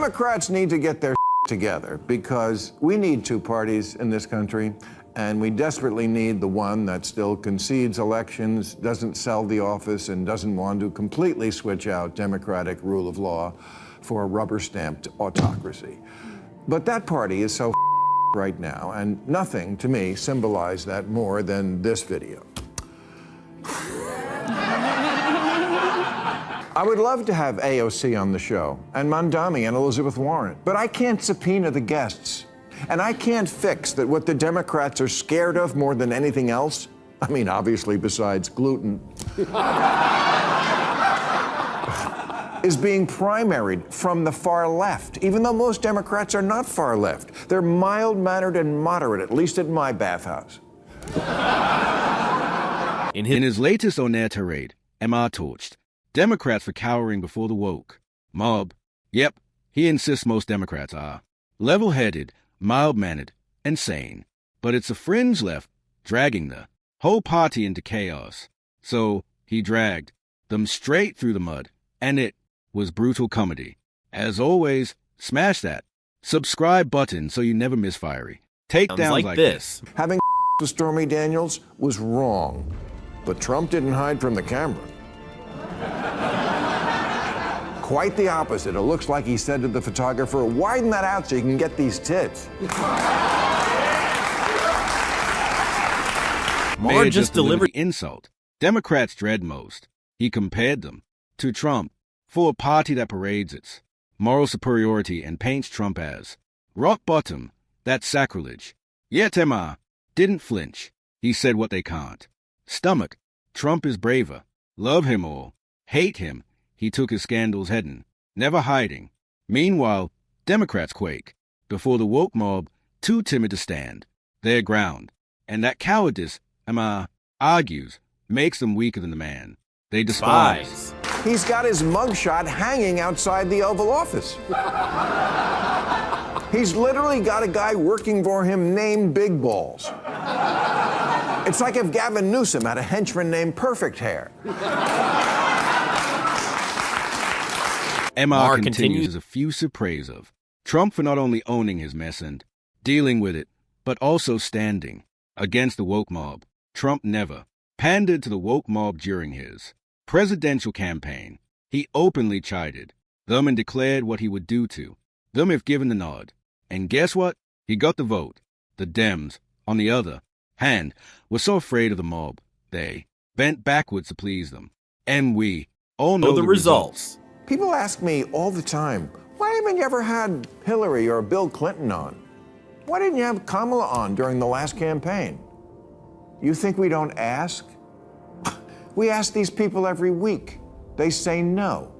Democrats need to get their together because we need two parties in this country, and we desperately need the one that still concedes elections, doesn't sell the office, and doesn't want to completely switch out democratic rule of law for a rubber-stamped autocracy. But that party is so right now, and nothing to me symbolized that more than this video. I would love to have AOC on the show, and Mandami and Elizabeth Warren, but I can't subpoena the guests. And I can't fix that what the Democrats are scared of more than anything else, I mean, obviously besides gluten, is being primaried from the far left, even though most Democrats are not far left. They're mild-mannered and moderate, at least at my bathhouse. In his latest on-air tirade, Maher torched Democrats for cowering before the woke mob. Yep, he insists most Democrats are level-headed, mild-mannered, and sane. But it's a fringe left dragging the whole party into chaos. So he dragged them straight through the mud, and it was brutal comedy. As always, smash that subscribe button so you never miss fiery takedowns like this. Having to Stormy Daniels was wrong, but Trump didn't hide from the camera. Quite the opposite. It looks like he said to the photographer, widen that out so you can get these tits. Maher just delivered the insult Democrats dread most. He compared them to Trump for a party that parades its moral superiority and paints Trump as rock bottom. That's sacrilege. Yet Maher didn't flinch. He said what they can't stomach. Trump is braver. Love him or hate him, he took his scandals heading, never hiding. Meanwhile, Democrats quake before the woke mob, too timid to stand their ground. And that cowardice, Maher argues, makes them weaker than the man they despise. He's got his mugshot hanging outside the Oval Office. He's literally got a guy working for him named Big Balls. It's like if Gavin Newsom had a henchman named Perfect Hair. Maher continues his effusive praise of Trump for not only owning his mess and dealing with it, but also standing against the woke mob. Trump never pandered to the woke mob during his presidential campaign. He openly chided them and declared what he would do to them if given the nod. And guess what? He got the vote. The Dems, on the other hand, were so afraid of the mob, they bent backwards to please them. And we all know the results. People ask me all the time, why haven't you ever had Hillary or Bill Clinton on? Why didn't you have Kamala on during the last campaign? You think we don't ask? We ask these people every week. They say no.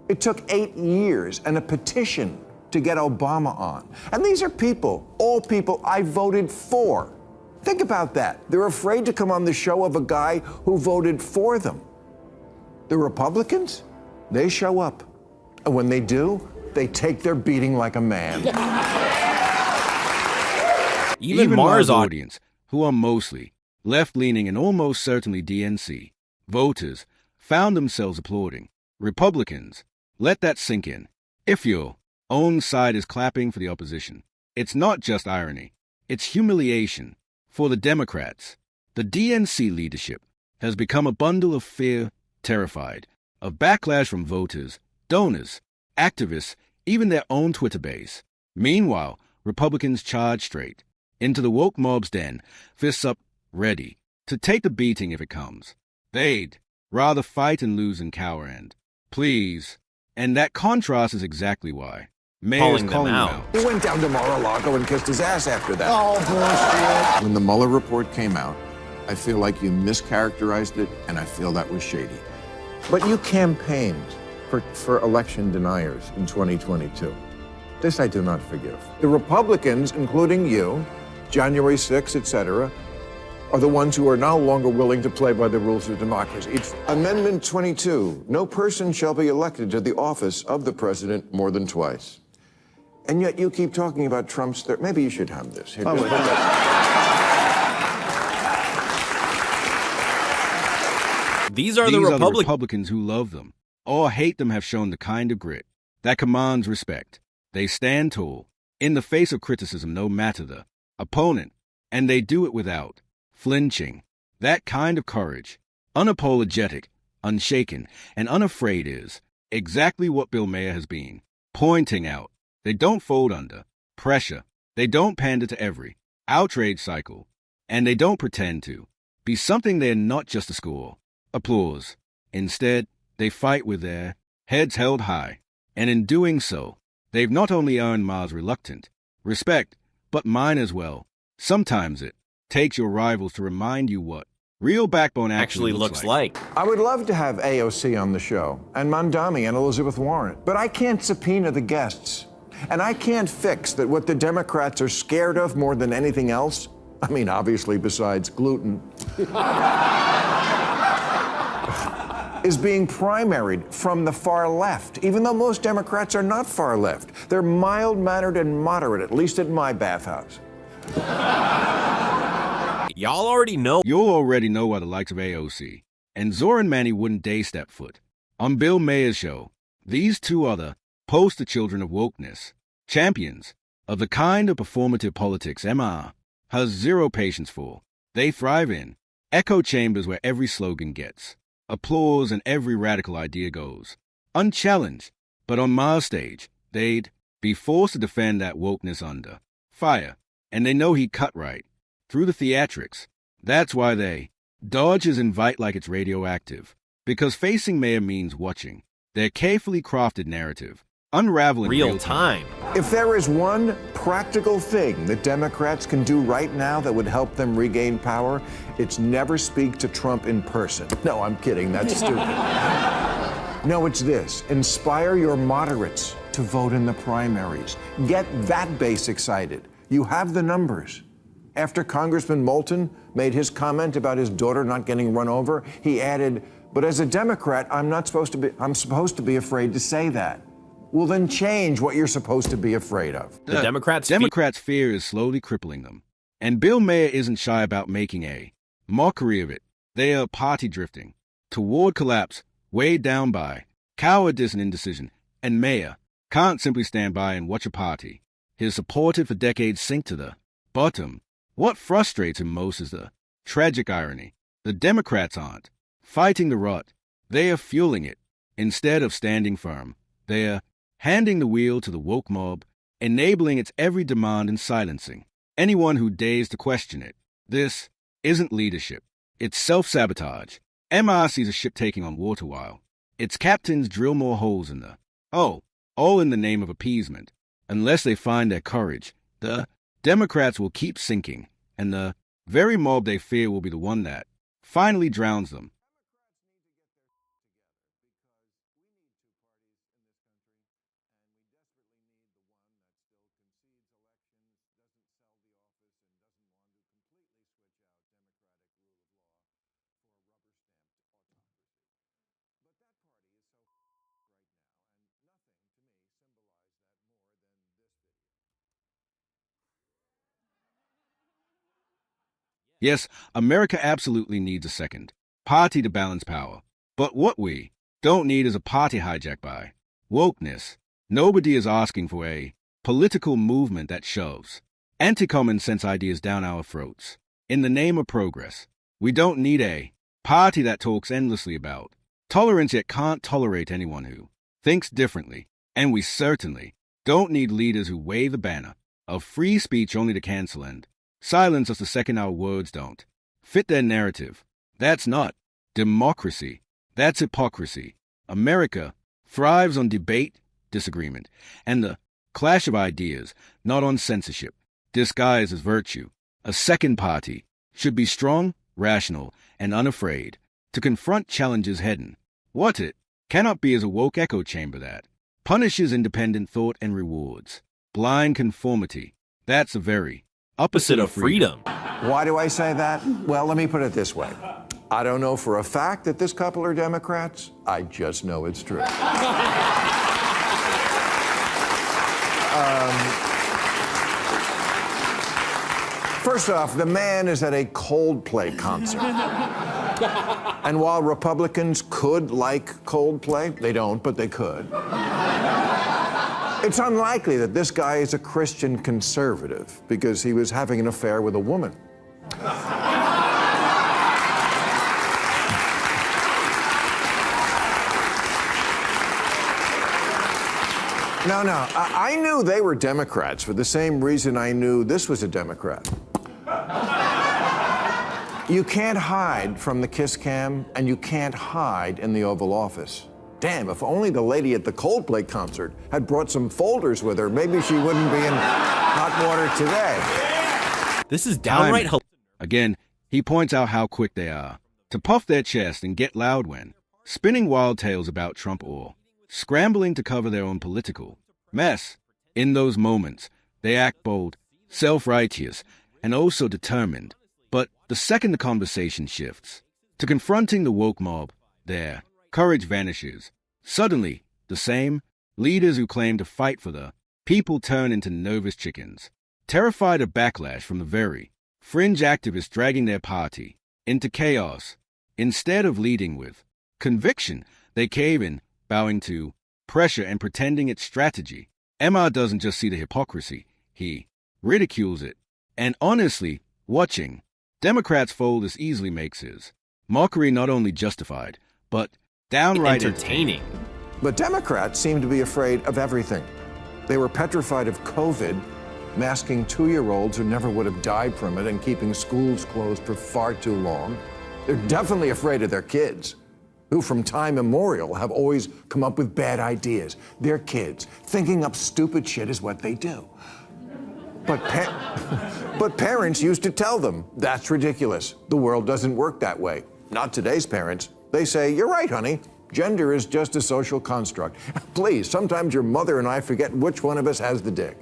It took 8 years and a petition to get Obama on. And these are people, all people I voted for. Think about that. They're afraid to come on the show of a guy who voted for them. The Republicans, they show up. And when they do, they take their beating like a man. Even Maher's audience, who are mostly left-leaning and almost certainly DNC voters, found themselves applauding Republicans. Let that sink in. If your own side is clapping for the opposition, it's not just irony, it's humiliation. For the Democrats, the DNC leadership has become a bundle of fear, terrified of backlash from voters, donors, activists, even their own Twitter base. Meanwhile, Republicans charge straight into the woke mob's den, fists up, ready to take the beating if it comes. They'd rather fight and lose than cower and please. And that contrast is exactly why Maher's calling them out. He went down to Mar-a-Lago and kissed his ass after that. Oh, bullshit. When the Mueller report came out, I feel like you mischaracterized it, and I feel that was shady. But you campaigned for election deniers in 2022. This I do not forgive. The Republicans, including you, January 6th, etc., are the ones who are no longer willing to play by the rules of democracy. It's Amendment 22. No person shall be elected to the office of the president more than twice. And yet you keep talking about Trump's... Maybe you should have this. Here, These are the Republicans who love them or hate them have shown the kind of grit that commands respect. They stand tall, in the face of criticism no matter the opponent, and they do it without flinching. That kind of courage, unapologetic, unshaken, and unafraid is exactly what Bill Maher has been pointing out. They don't fold under pressure. They don't pander to every outrage cycle. And they don't pretend to be something they're not just to score applause. Instead, they fight with their heads held high. And in doing so, they've not only earned Maher's reluctant respect, but mine as well. Sometimes it takes your rivals to remind you what real backbone actually looks like. I would love to have AOC on the show, and Mondami and Elizabeth Warren, but I can't subpoena the guests. And I can't fix that what the Democrats are scared of more than anything else, I mean, obviously besides gluten, is being primaried from the far left, even though most Democrats are not far left. They're mild-mannered and moderate, at least at my bathhouse. Y'all already know. You'll already know why the likes of AOC and Zoran Manny wouldn't dare step foot on Bill Maher's show. These two are the poster children of wokeness, champions of the kind of performative politics MR has zero patience for. They thrive in echo chambers where every slogan gets applause and every radical idea goes unchallenged. But on Maher's stage, they'd be forced to defend that wokeness under fire, and they know he cut right through the theatrics. That's why they dodge his invite like it's radioactive, because facing Maher means watching their carefully crafted narrative unravel in real time. If there is one practical thing that Democrats can do right now that would help them regain power, it's never speak to Trump in person. No, I'm kidding. That's stupid. No, it's this. Inspire your moderates to vote in the primaries. Get that base excited. You have the numbers. After Congressman Moulton made his comment about his daughter not getting run over, he added, "But as a Democrat, I'm supposed to be afraid to say that." Well, then change what you're supposed to be afraid of. The Democrats' fear is slowly crippling them. And Bill Maher isn't shy about making a mockery of it. They are party drifting toward collapse, weighed down by cowardice and indecision. And Maher can't simply stand by and watch a party he's supported for decades sink to the bottom. What frustrates him most is the tragic irony. The Democrats aren't fighting the rot. They are fueling it. Instead of standing firm, they are handing the wheel to the woke mob, enabling its every demand and silencing anyone who dares to question it. This isn't leadership. It's self-sabotage. MR sees a ship taking on water while its captains drill more holes in the all in the name of appeasement. Unless they find their courage, the Democrats will keep sinking, and the very mob they fear will be the one that finally drowns them. Yes, America absolutely needs a second party to balance power. But what we don't need is a party hijacked by wokeness. Nobody is asking for a political movement that shoves anti-common sense ideas down our throats in the name of progress. We don't need a party that talks endlessly about tolerance yet can't tolerate anyone who thinks differently. And we certainly don't need leaders who wave the banner of free speech only to cancel and silence us the second our words don't fit their narrative. That's not democracy. That's hypocrisy. America thrives on debate, disagreement, and the clash of ideas, not on censorship, disguised as virtue. A second party should be strong, rational, and unafraid to confront challenges head-on. What it cannot be is a woke echo chamber that punishes independent thought and rewards blind conformity. That's the very opposite of freedom. Why do I say that? Well, let me put it this way. I don't know for a fact that this couple are Democrats. I just know it's true. First off, the man is at a Coldplay concert. And while Republicans could like Coldplay, they don't, but they could. It's unlikely that this guy is a Christian conservative because he was having an affair with a woman. No, I knew they were Democrats for the same reason I knew this was a Democrat. You can't hide from the kiss cam, and you can't hide in the Oval Office. Damn, if only the lady at the Coldplay concert had brought some folders with her, maybe she wouldn't be in hot water today. This is downright hilarious. Again, he points out how quick they are to puff their chest and get loud when spinning wild tales about Trump or scrambling to cover their own political mess. In those moments, they act bold, self-righteous, and also determined. But the second the conversation shifts to confronting the woke mob, their courage vanishes. Suddenly, the same leaders who claim to fight for the people turn into nervous chickens, terrified of backlash from the very fringe activists dragging their party into chaos. Instead of leading with conviction, they cave in, bowing to pressure and pretending it's strategy. Maher doesn't just see the hypocrisy, he ridicules it. And honestly, watching Democrats fold as easily makes his mockery not only justified, but downright entertaining. But Democrats seem to be afraid of everything. They were petrified of COVID, masking 2-year-olds who never would have died from it and keeping schools closed for far too long. They're definitely afraid of their kids, who from time immemorial have always come up with bad ideas. They're kids. Thinking up stupid shit is what they do. But parents used to tell them, that's ridiculous. The world doesn't work that way. Not today's parents. They say, you're right, honey. Gender is just a social construct. Please, sometimes your mother and I forget which one of us has the dick.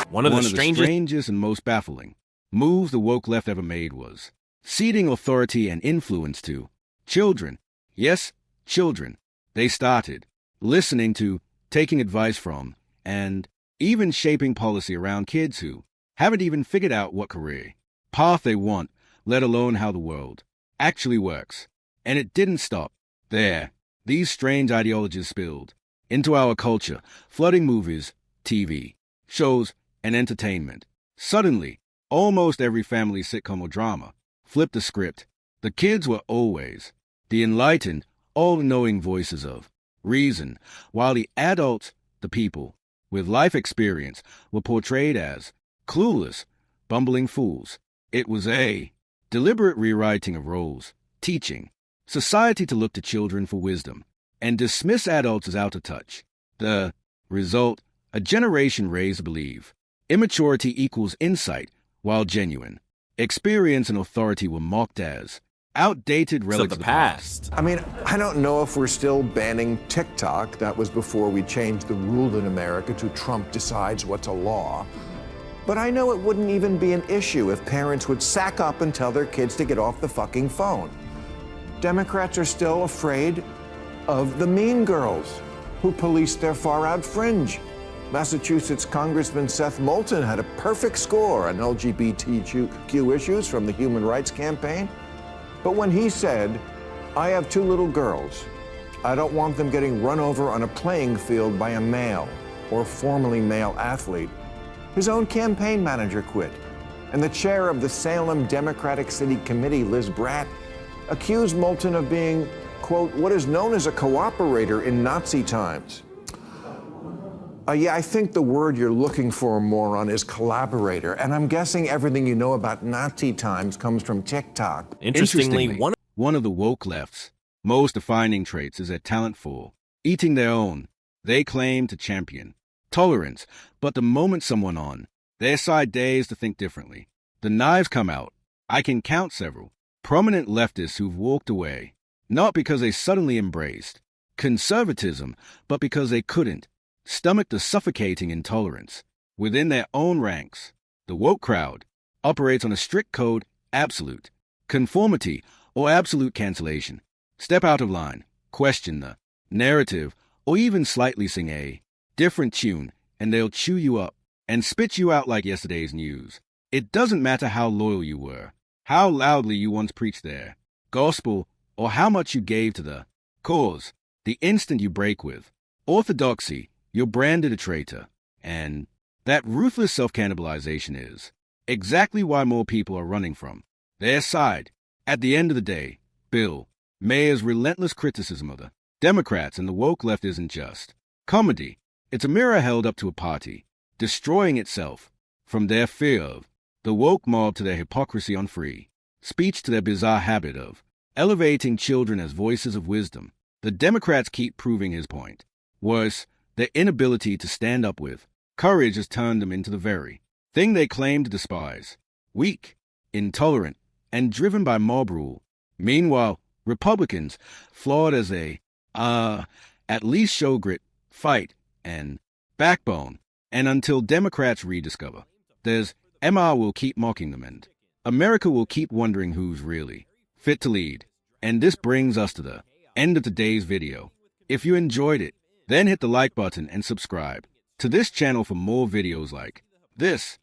One of the strangest and most baffling moves the woke left ever made was ceding authority and influence to children. Yes, children. They started listening to, taking advice from, and even shaping policy around kids who haven't even figured out what career path they want, let alone how the world actually works. And it didn't stop there. These strange ideologies spilled into our culture, flooding movies, TV, shows, and entertainment. Suddenly, almost every family sitcom or drama flipped the script. The kids were always the enlightened, all-knowing voices of reason, while the adults, the people with life experience, were portrayed as clueless, bumbling fools. It was a deliberate rewriting of roles, teaching society to look to children for wisdom and dismiss adults as out of touch. The result, a generation raised to believe immaturity equals insight, while genuine experience and authority were mocked as outdated relics of the past. I mean, I don't know if we're still banning TikTok. That was before we changed the rule in America to Trump decides what's a law. But I know it wouldn't even be an issue if parents would sack up and tell their kids to get off the fucking phone. Democrats are still afraid of the mean girls who police their far-out fringe. Massachusetts Congressman Seth Moulton had a perfect score on LGBTQ issues from the Human Rights Campaign. But when he said, I have 2 little girls, I don't want them getting run over on a playing field by a male or formerly male athlete, his own campaign manager quit. And the chair of the Salem Democratic City Committee, Liz Bratt, accused Moulton of being, quote, what is known as a cooperator in Nazi times. Yeah, I think the word you're looking for, moron, is collaborator. And I'm guessing everything you know about Nazi times comes from TikTok. Interestingly, one of the woke left's most defining traits is their talent for eating their own. They claim to champion tolerance, but the moment someone on their side dares to think differently, the knives come out. I can count several prominent leftists who've walked away, not because they suddenly embraced conservatism, but because they couldn't stomach the suffocating intolerance within their own ranks. The woke crowd operates on a strict code, absolute conformity, or absolute cancellation. Step out of line, question the narrative, or even slightly sing a different tune, and they'll chew you up and spit you out like yesterday's news. It doesn't matter how loyal you were, how loudly you once preached their gospel, or how much you gave to the cause. the instant you break with orthodoxy, you're branded a traitor. And that ruthless self-cannibalization is exactly why more people are running from their side. At the end of the day, Bill Maher's relentless criticism of the Democrats and the woke left isn't just comedy. It's a mirror held up to a party, destroying itself. From their fear of the woke mob to their hypocrisy on free speech to their bizarre habit of elevating children as voices of wisdom, the Democrats keep proving his point. Worse, their inability to stand up with courage has turned them into the very thing they claim to despise: weak, intolerant, and driven by mob rule. Meanwhile, Republicans, flawed as they at least show grit, fight, and backbone. And until Democrats rediscover there's MR will keep mocking them, and America will keep wondering who's really fit to lead. And this brings us to the end of today's video. If you enjoyed it, then hit the like button and subscribe to this channel for more videos like this.